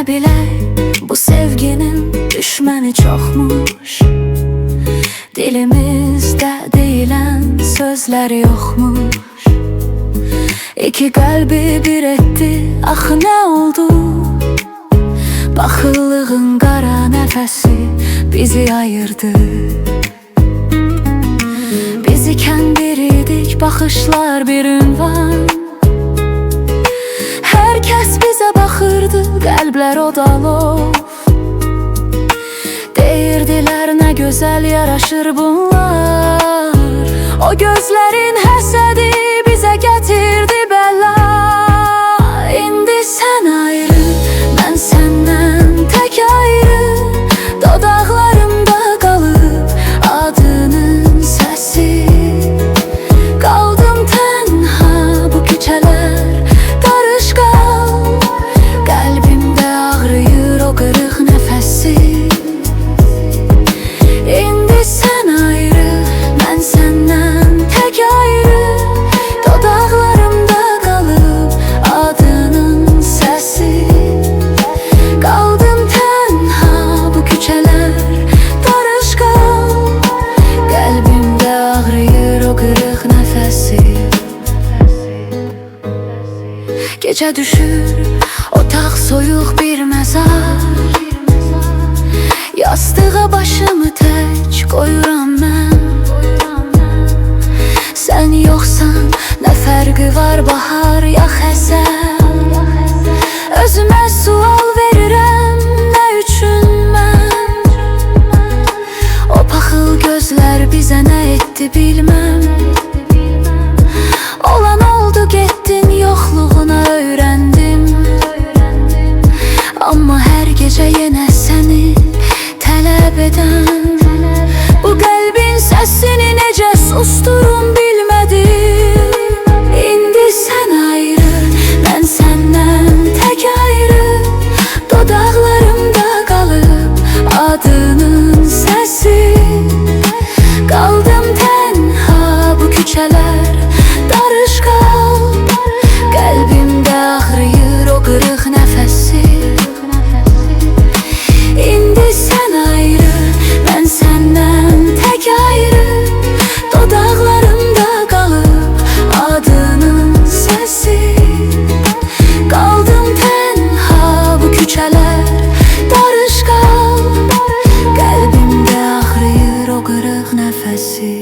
Ne bilek bu sevginin düşməni çoxmuş, dilimizdə deyilən sözlər yoxmuş. İki qəlbi bir etdi, axı nə oldu? Baxıllığın qara nəfəsi bizi ayırdı. Biz ikən bir idik, baxışlar bir ünvan. Hər kəs bizə baxırdı, qəlblər o dalov. Deyirdilər nə gözəl yaraşır bunlar. O gözlərin həsədi bizə gətirdi bəla. İndi sən ayrı, mən səndən tək ayrı. Dodaqlarımda qalıb adının səsi. Qaldım tənha bu küçələr darışqal. Qəlbimdə ağrıyır o qırıq nəfəsi. İndi sən ayrı, mən səndən tək ayrı. Dodaqlarımda qalıb adının səsi. Qaldım tənha bu küçələr darışqal. Qəlbimdə ağrıyır o qırıq nəfəsi. Gecə düşür, otaq soyuq bir məzar. Yastığa başımı tək qoyuram mən. Sən yoxsan nə fərqi var bahar ya xəzər? Özümə sual verirəm, nə üçün mən? O paxıl gözlər bizə nə etdi bilməm. Olan oldu, getdin, yoxluğuna öyrəndim. Amma hər gecə yenə səni tələb edən. Bu qəlbin səsini necə susturum bilmədim. İndi sən ayrı, mən səndən tək ayrı. Dodaqlarımda qalıb adının səsi. Qaldım tənha bu küçələr darışqal. Qəlbimdə ağrıyır o qırıq nəfəsi. İndi sən ayrı, mən səndən tək ayrı. Dodaqlarımda qalıb adının səsi. Qaldım tənha bu küçələr darışqal. Qəlbimdə ağrıyır o qırıq nəfəsi.